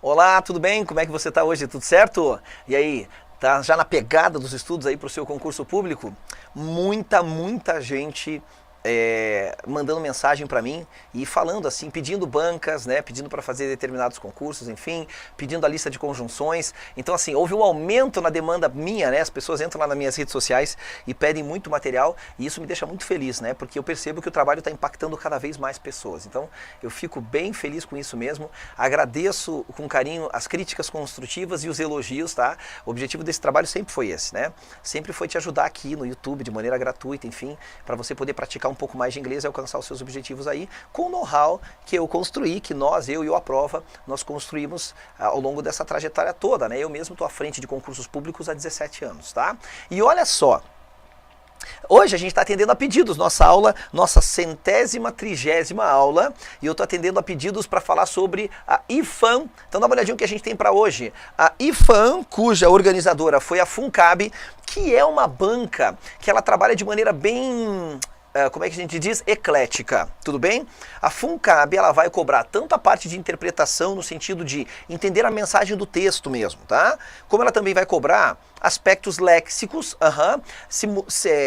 Olá, tudo bem? Como é que você está hoje? Tudo certo? E aí, tá já na pegada dos estudos aí para o seu concurso público? Muita gente mandando mensagem para mim e falando assim, pedindo bancas, né, pedindo para fazer determinados concursos, enfim, pedindo a lista de conjunções. Então assim, houve um aumento na demanda minha, né? As pessoas entram lá nas minhas redes sociais e pedem muito material e isso me deixa muito feliz, né? Porque eu percebo que o trabalho está impactando cada vez mais pessoas. Então eu fico bem feliz com isso mesmo. Agradeço com carinho as críticas construtivas e os elogios, tá? O objetivo desse trabalho sempre foi esse, né? Sempre foi te ajudar aqui no YouTube de maneira gratuita, enfim, para você poder praticar um pouco mais de inglês e alcançar os seus objetivos aí com o know-how que eu construí, que eu e o Aprova, nós construímos ao longo dessa trajetória toda, né? Eu mesmo estou à frente de concursos públicos há 17 anos, tá? E olha só, hoje a gente está atendendo a pedidos, nossa aula, nossa 130ª aula, e eu estou atendendo a pedidos para falar sobre a IFAM. Então dá uma olhadinha no que a gente tem para hoje. A IFAM, cuja organizadora foi a FUNCAB, que é uma banca que ela trabalha de maneira bem... como é que a gente diz? Eclética, tudo bem? A FUNCAB, ela vai cobrar tanto a parte de interpretação no sentido de entender a mensagem do texto mesmo, tá? Como ela também vai cobrar aspectos léxicos,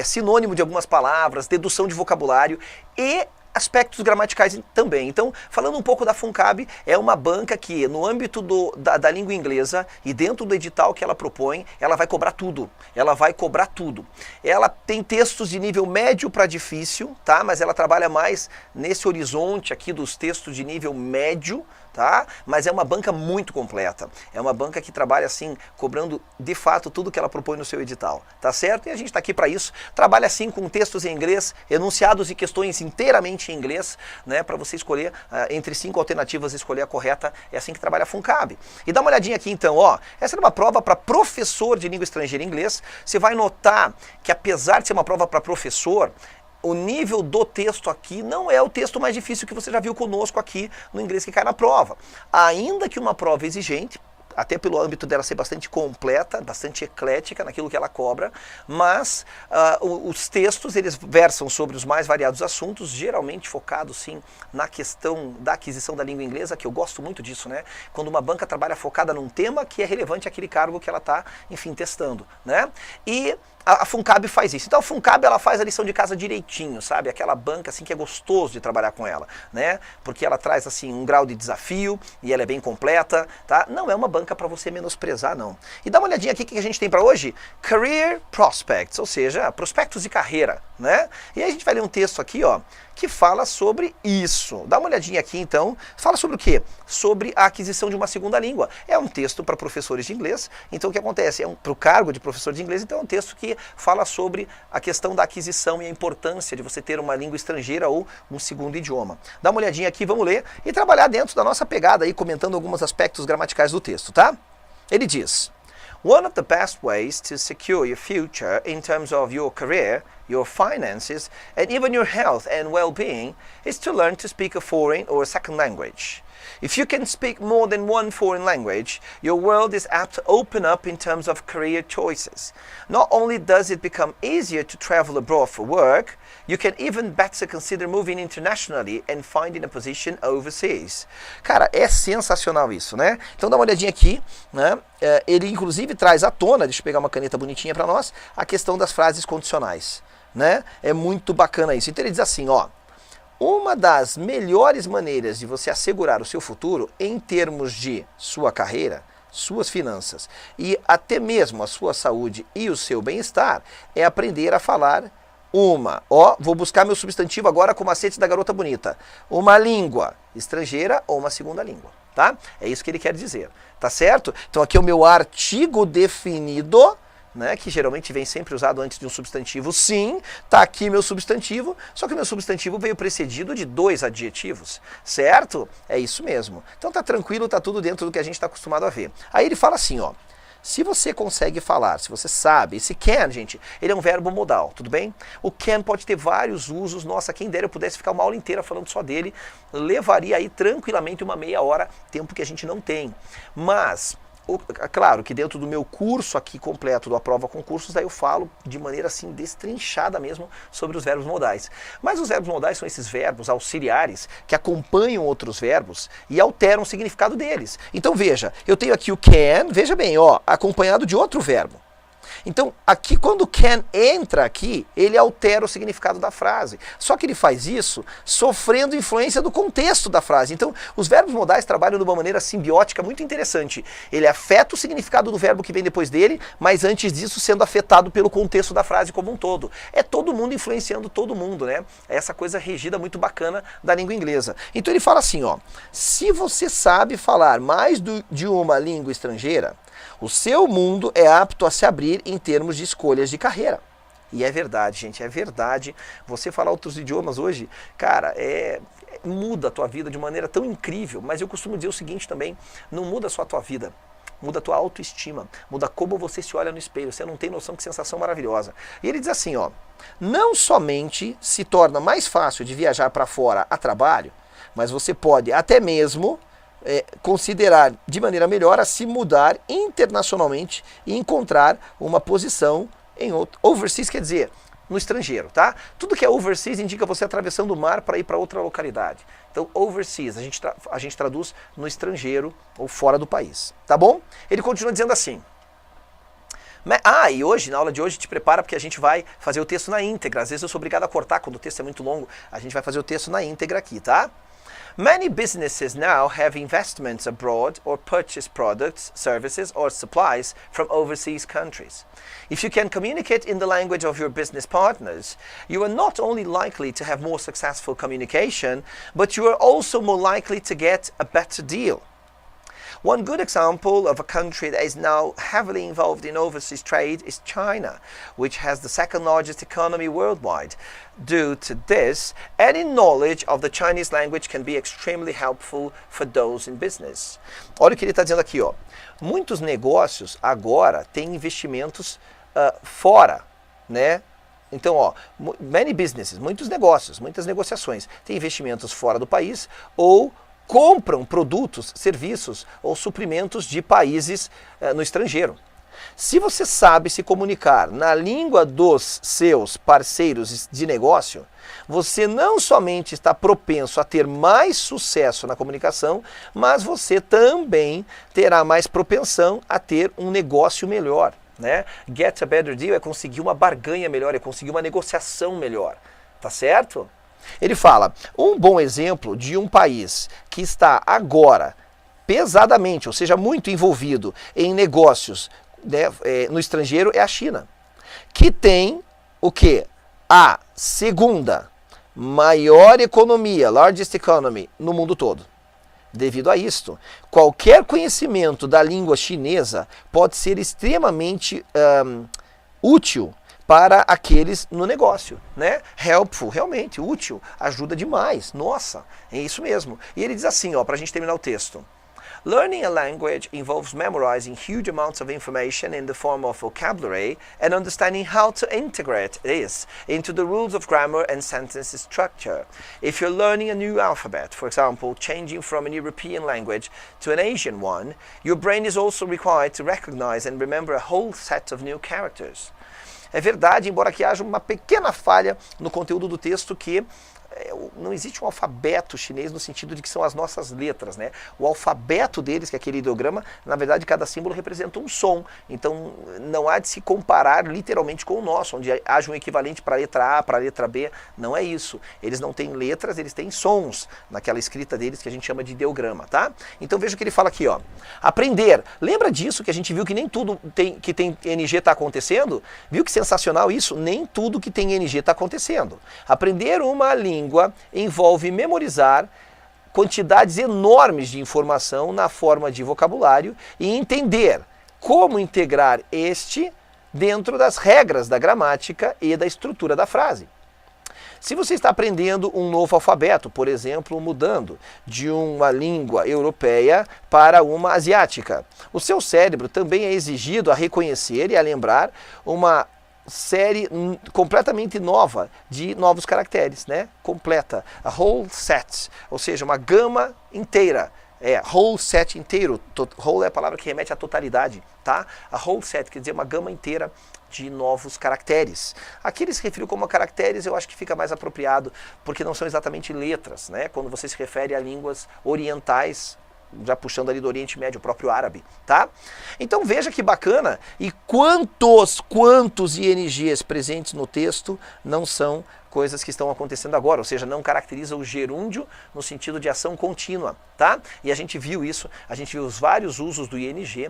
sinônimo de algumas palavras, dedução de vocabulário e aspectos gramaticais também. Então, falando um pouco da FUNCAB, é uma banca que, no âmbito da língua inglesa e dentro do edital que ela propõe, ela vai cobrar tudo. Ela vai cobrar tudo. Ela tem textos de nível médio para difícil, tá? Mas ela trabalha mais nesse horizonte aqui dos textos de nível médio, tá? Mas é uma banca muito completa. É uma banca que trabalha assim, cobrando de fato tudo que ela propõe no seu edital, tá certo? E a gente está aqui para isso. Trabalha assim com textos em inglês, enunciados e questões inteiramente em inglês, né? Para você escolher entre 5 alternativas, escolher a correta. É assim que trabalha a FUNCAB. E dá uma olhadinha aqui então, ó. Essa é uma prova para professor de língua estrangeira em inglês. Você vai notar que apesar de ser uma prova para professor, o nível do texto aqui não é o texto mais difícil que você já viu conosco aqui no inglês que cai na prova. Ainda que uma prova exigente, até pelo âmbito dela ser bastante completa, bastante eclética naquilo que ela cobra, mas os textos eles versam sobre os mais variados assuntos, geralmente focados sim na questão da aquisição da língua inglesa, que eu gosto muito disso, né? Quando uma banca trabalha focada num tema que é relevante àquele cargo que ela está, enfim, testando, né? E a FUNCAB faz isso. Então a FUNCAB ela faz a lição de casa direitinho, sabe? Aquela banca assim que é gostoso de trabalhar com ela, né? Porque ela traz assim um grau de desafio e ela é bem completa, tá? Não é uma banca para você menosprezar, não. E dá uma olhadinha aqui o que a gente tem para hoje? Career Prospects, ou seja, prospectos de carreira, né? E aí a gente vai ler um texto aqui, ó, que fala sobre isso. Dá uma olhadinha aqui então. Fala sobre o quê? Sobre a aquisição de uma segunda língua. É um texto para professores de inglês. Então o que acontece? Para o cargo de professor de inglês, então é um texto que fala sobre a questão da aquisição e a importância de você ter uma língua estrangeira ou um segundo idioma. Dá uma olhadinha aqui, vamos ler e trabalhar dentro da nossa pegada aí, comentando alguns aspectos gramaticais do texto, tá? Ele diz: One of the best ways to secure your future in terms of your career, your finances, and even your health and well-being is to learn to speak a foreign or a second language. If you can speak more than one foreign language, your world is apt to open up in terms of career choices. Not only does it become easier to travel abroad for work, you can even better consider moving internationally and finding a position overseas. Cara, é sensacional isso, né? Então dá uma olhadinha aqui, né? Ele inclusive traz à tona, deixa eu pegar uma caneta bonitinha para nós, a questão das frases condicionais, né? É muito bacana isso. Então ele diz assim, ó: uma das melhores maneiras de você assegurar o seu futuro em termos de sua carreira, suas finanças e até mesmo a sua saúde e o seu bem-estar é aprender a falar vou buscar meu substantivo agora com macete da garota bonita, uma língua estrangeira ou uma segunda língua, tá? É isso que ele quer dizer, tá certo? Então aqui é o meu artigo definido, né, que geralmente vem sempre usado antes de um substantivo. Sim, tá aqui meu substantivo, só que o meu substantivo veio precedido de 2 adjetivos, certo? É isso mesmo. Então tá tranquilo, tá tudo dentro do que a gente está acostumado a ver. Aí ele fala assim, ó: se você consegue falar, se você sabe, esse can, gente, ele é um verbo modal, tudo bem? O can pode ter vários usos. Nossa, quem dera eu pudesse ficar uma aula inteira falando só dele, levaria aí tranquilamente uma meia hora, tempo que a gente não tem. Mas Claro que dentro do meu curso aqui completo do Aprova Concursos, daí eu falo de maneira assim destrinchada mesmo sobre os verbos modais. Mas os verbos modais são esses verbos auxiliares que acompanham outros verbos e alteram o significado deles. Então veja, eu tenho aqui o can, veja bem, ó, acompanhado de outro verbo. Então, aqui quando can entra aqui, ele altera o significado da frase. Só que ele faz isso sofrendo influência do contexto da frase. Então, os verbos modais trabalham de uma maneira simbiótica muito interessante. Ele afeta o significado do verbo que vem depois dele, mas antes disso sendo afetado pelo contexto da frase como um todo. É todo mundo influenciando todo mundo, né? É essa coisa regida muito bacana da língua inglesa. Então ele fala assim, ó, se você sabe falar mais de uma língua estrangeira, o seu mundo é apto a se abrir em termos de escolhas de carreira. E é verdade, gente, é verdade. Você falar outros idiomas hoje, cara, muda a tua vida de maneira tão incrível. Mas eu costumo dizer o seguinte também, não muda só a tua vida, muda a tua autoestima, muda como você se olha no espelho. Você não tem noção que sensação maravilhosa. E ele diz assim, ó, não somente se torna mais fácil de viajar para fora a trabalho, mas você pode até mesmo considerar de maneira melhor a se mudar internacionalmente e encontrar uma posição em outro. Overseas quer dizer no estrangeiro, tá? Tudo que é overseas indica você atravessando o mar para ir para outra localidade. Então, overseas, a gente traduz no estrangeiro ou fora do país, tá bom? Ele continua dizendo assim. E hoje, na aula de hoje, te prepara porque a gente vai fazer o texto na íntegra. Às vezes eu sou obrigado a cortar quando o texto é muito longo. A gente vai fazer o texto na íntegra aqui, tá? Many businesses now have investments abroad or purchase products, services or supplies from overseas countries. If you can communicate in the language of your business partners, you are not only likely to have more successful communication, but you are also more likely to get a better deal. One good example of a country that is now heavily involved in overseas trade is China, which has the second largest economy worldwide. Due to this, any knowledge of the Chinese language can be extremely helpful for those in business. Olha o que ele está dizendo aqui, ó. Muitos negócios agora têm investimentos fora, né? Então, ó, many businesses, muitos negócios, muitas negociações têm investimentos fora do país ou compram produtos, serviços ou suprimentos de países no estrangeiro. Se você sabe se comunicar na língua dos seus parceiros de negócio, você não somente está propenso a ter mais sucesso na comunicação, mas você também terá mais propensão a ter um negócio melhor, né? Get a better deal é conseguir uma barganha melhor, é conseguir uma negociação melhor, tá certo? Ele fala, um bom exemplo de um país que está agora pesadamente, ou seja, muito envolvido em negócios, né, no estrangeiro é a China, que tem o quê? A segunda maior economia, largest economy, no mundo todo. Devido a isto, qualquer conhecimento da língua chinesa pode ser extremamente útil para aqueles no negócio, né? Helpful, realmente, útil, ajuda demais, nossa, é isso mesmo. E ele diz assim, ó, para a gente terminar o texto. Learning a language involves memorizing huge amounts of information in the form of vocabulary and understanding how to integrate this into the rules of grammar and sentence structure. If you're learning a new alphabet, for example, changing from an European language to an Asian one, your brain is also required to recognize and remember a whole set of new characters. É verdade, embora aqui haja uma pequena falha no conteúdo do texto que não existe um alfabeto chinês no sentido de que são as nossas letras, né? O alfabeto deles, que é aquele ideograma, na verdade cada símbolo representa um som. Então não há de se comparar literalmente com o nosso, onde haja um equivalente para a letra A, para a letra B. Não é isso. Eles não têm letras, eles têm sons naquela escrita deles que a gente chama de ideograma, tá? Então veja o que ele fala aqui, ó. Aprender. Lembra disso que a gente viu que nem tudo que tem NG está acontecendo? Viu que sensacional isso? Nem tudo que tem NG está acontecendo. Aprender uma língua envolve memorizar quantidades enormes de informação na forma de vocabulário e entender como integrar este dentro das regras da gramática e da estrutura da frase. Se você está aprendendo um novo alfabeto, por exemplo, mudando de uma língua europeia para uma asiática, o seu cérebro também é exigido a reconhecer e a lembrar uma série completamente nova de novos caracteres, né? Completa, a whole set, ou seja, uma gama inteira whole set inteiro. Whole é a palavra que remete à totalidade, tá? A whole set quer dizer uma gama inteira de novos caracteres. Aqui ele se referiu como caracteres, eu acho que fica mais apropriado, porque não são exatamente letras, né? Quando você se refere a línguas orientais, já puxando ali do Oriente Médio, o próprio árabe, tá? Então veja que bacana, e quantos INGs presentes no texto não são coisas que estão acontecendo agora, ou seja, não caracteriza o gerúndio no sentido de ação contínua, tá? E a gente viu isso, a gente viu os vários usos do ING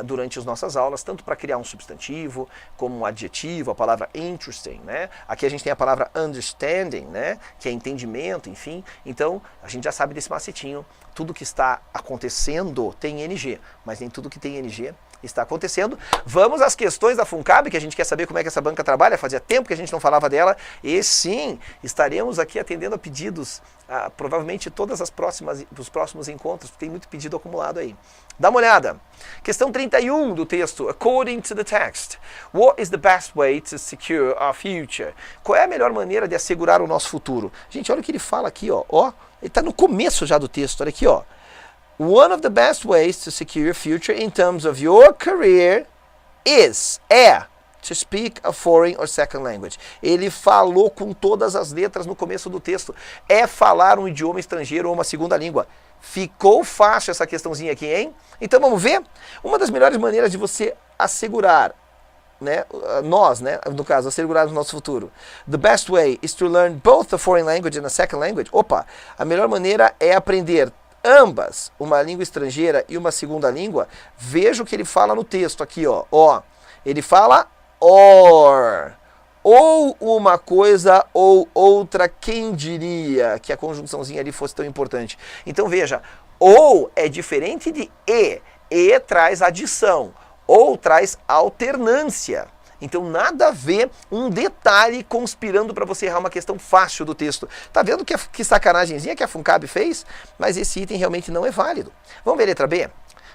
durante as nossas aulas, tanto para criar um substantivo, como um adjetivo, a palavra interesting, né? Aqui a gente tem a palavra understanding, né? Que é entendimento, enfim. Então, a gente já sabe desse macetinho. Tudo que está acontecendo tem ING, mas nem tudo que tem ING está acontecendo. Vamos às questões da FUNCAB, que a gente quer saber como é que essa banca trabalha, fazia tempo que a gente não falava dela, e sim, estaremos aqui atendendo a pedidos, provavelmente todas os próximos encontros, tem muito pedido acumulado aí. Dá uma olhada. Questão 31 do texto. According to the text, what is the best way to secure our future? Qual é a melhor maneira de assegurar o nosso futuro? Gente, olha o que ele fala aqui, ó. Ele está no começo já do texto, olha aqui, ó. One of the best ways to secure your future in terms of your career é to speak a foreign or second language. Ele falou com todas as letras no começo do texto. É falar um idioma estrangeiro ou uma segunda língua. Ficou fácil essa questãozinha aqui, hein? Então vamos ver? Uma das melhores maneiras de você assegurar, né, nós, né, no caso, assegurar o nosso futuro. The best way is to learn both a foreign language and a second language. Opa, a melhor maneira é aprender ambas, uma língua estrangeira e uma segunda língua. Veja o que ele fala no texto aqui, ó. Ele fala or. Ou uma coisa ou outra, quem diria que a conjunçãozinha ali fosse tão importante? Então veja, ou é diferente de e. E traz adição, ou traz alternância. Então nada a ver, um detalhe conspirando para você errar uma questão fácil do texto. Tá vendo que sacanagemzinha que a FUNCAB fez? Mas esse item realmente não é válido. Vamos ver a letra B?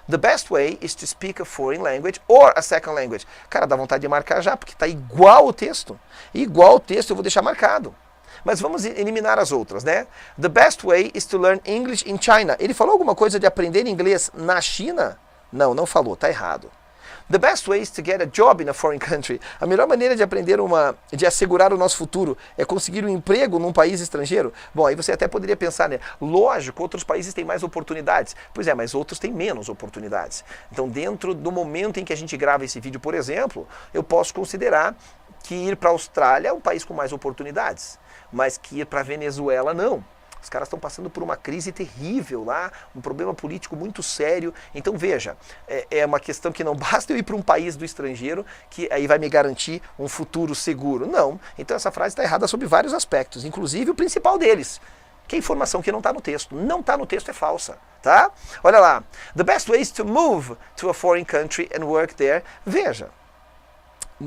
The best way is to speak a foreign language or a second language. Cara, dá vontade de marcar já, porque está igual o texto. Igual o texto, eu vou deixar marcado. Mas vamos eliminar as outras, né? The best way is to learn English in China. Ele falou alguma coisa de aprender inglês na China? Não, não falou, tá errado. The best way is to get a job in a foreign country. A melhor maneira de aprender de assegurar o nosso futuro é conseguir um emprego num país estrangeiro? Bom, aí você até poderia pensar, né? Lógico, outros países têm mais oportunidades. Pois é, mas outros têm menos oportunidades. Então, dentro do momento em que a gente grava esse vídeo, por exemplo, eu posso considerar que ir para a Austrália é um país com mais oportunidades, mas que ir para a Venezuela não. Os caras estão passando por uma crise terrível lá, um problema político muito sério. Então veja, é uma questão que não basta eu ir para um país do estrangeiro que aí vai me garantir um futuro seguro. Não. Então essa frase está errada sob vários aspectos, inclusive o principal deles, que é a informação que não está no texto. Não está no texto, é falsa, tá? Olha lá. The best way is to move to a foreign country and work there. Veja.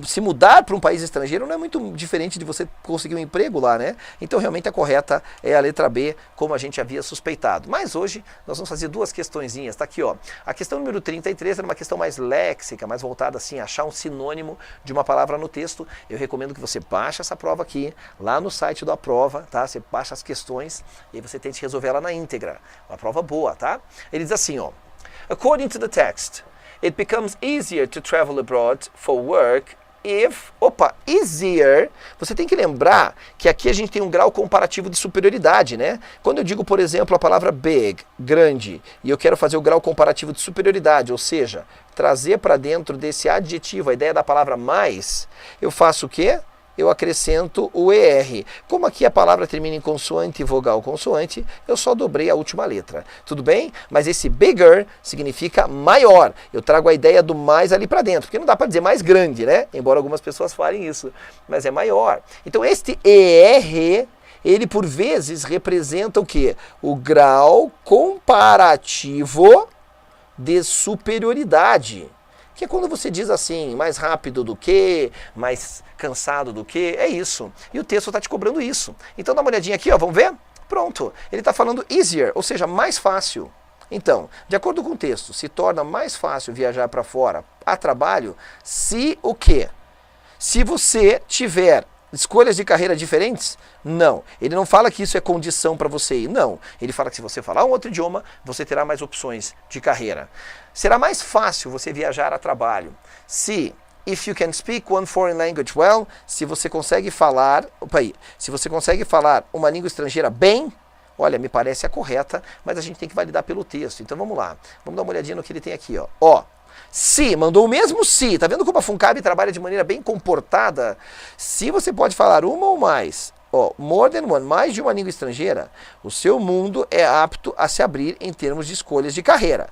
Se mudar para um país estrangeiro não é muito diferente de você conseguir um emprego lá, né? Então realmente a correta é a letra B, como a gente havia suspeitado. Mas hoje nós vamos fazer duas questõezinhas, tá aqui, ó. A questão número 33 era uma questão mais léxica, mais voltada assim, a achar um sinônimo de uma palavra no texto. Eu recomendo que você baixe essa prova aqui, lá no site da prova, tá? Você baixa as questões e aí você tente resolver ela na íntegra. Uma prova boa, tá? Ele diz assim, ó. According to the text, it becomes easier to travel abroad for work if, easier, você tem que lembrar que aqui a gente tem um grau comparativo de superioridade, né? Quando eu digo, por exemplo, a palavra big, grande, e eu quero fazer o grau comparativo de superioridade, ou seja, trazer para dentro desse adjetivo a ideia da palavra mais, eu faço o quê? Eu acrescento o ER. Como aqui a palavra termina em consoante e vogal consoante, eu só dobrei a última letra. Tudo bem? Mas esse bigger significa maior. Eu trago a ideia do mais ali para dentro, porque não dá para dizer mais grande, né? Embora algumas pessoas falem isso, mas é maior. Então este ER, ele por vezes representa o quê? O grau comparativo de superioridade. Que é quando você diz assim, mais rápido do que, mais cansado do que, é isso. E o texto está te cobrando isso. Então dá uma olhadinha aqui, ó, vamos ver? Pronto, ele está falando easier, ou seja, mais fácil. Então, de acordo com o texto, se torna mais fácil viajar para fora a trabalho se o quê? Se você tiver escolhas de carreira diferentes? Não. Ele não fala que isso é condição para você ir. Não. Ele fala que se você falar um outro idioma, você terá mais opções de carreira. Será mais fácil você viajar a trabalho se... If you can speak one foreign language well, se você consegue falar uma língua estrangeira bem, olha, me parece a correta, mas a gente tem que validar pelo texto. Então vamos lá, vamos dar uma olhadinha no que ele tem aqui, ó. Ó, se, mandou o mesmo se, tá vendo como a FUNCAB trabalha de maneira bem comportada? Se você pode falar uma ou mais, ó, more than one, mais de uma língua estrangeira, o seu mundo é apto a se abrir em termos de escolhas de carreira.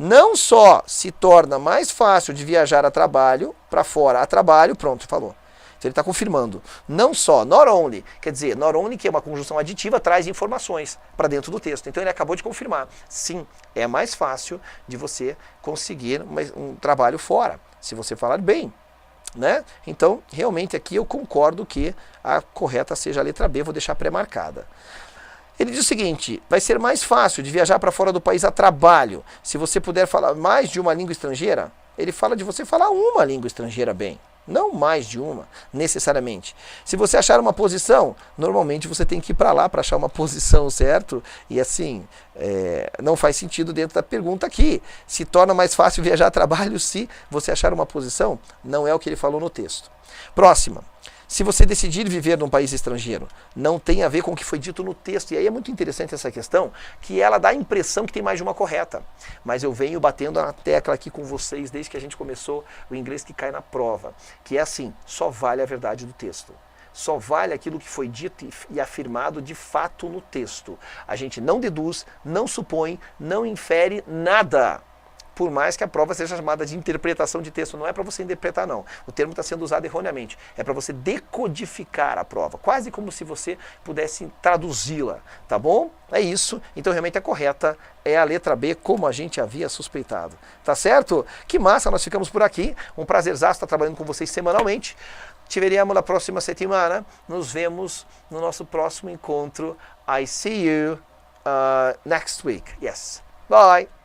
Não só se torna mais fácil de viajar a trabalho, para fora a trabalho, pronto, falou. Então ele está confirmando. Não só, not only, quer dizer, not only, que é uma conjunção aditiva, traz informações para dentro do texto. Então ele acabou de confirmar. Sim, é mais fácil de você conseguir um trabalho fora, se você falar bem. Né? Então, realmente aqui eu concordo que a correta seja a letra B, vou deixar pré-marcada. Ele diz o seguinte, vai ser mais fácil de viajar para fora do país a trabalho, se você puder falar mais de uma língua estrangeira. Ele fala de você falar uma língua estrangeira bem, não mais de uma, necessariamente. Se você achar uma posição, normalmente você tem que ir para lá para achar uma posição, certo? E assim, não faz sentido dentro da pergunta aqui. Se torna mais fácil viajar a trabalho se você achar uma posição, não é o que ele falou no texto. Próxima. Se você decidir viver num país estrangeiro, não tem a ver com o que foi dito no texto. E aí é muito interessante essa questão, que ela dá a impressão que tem mais de uma correta. Mas eu venho batendo na tecla aqui com vocês desde que a gente começou o inglês que cai na prova. Que é assim, só vale a verdade do texto. Só vale aquilo que foi dito e afirmado de fato no texto. A gente não deduz, não supõe, não infere nada. Por mais que a prova seja chamada de interpretação de texto, não é para você interpretar não. O termo está sendo usado erroneamente. É para você decodificar a prova, quase como se você pudesse traduzi-la, tá bom? É isso. Então realmente a correta é a letra B, como a gente havia suspeitado. Tá certo? Que massa, nós ficamos por aqui. Um prazerzaço estar trabalhando com vocês semanalmente. Te veremos na próxima semana. Nos vemos no nosso próximo encontro. I see you next week. Yes. Bye.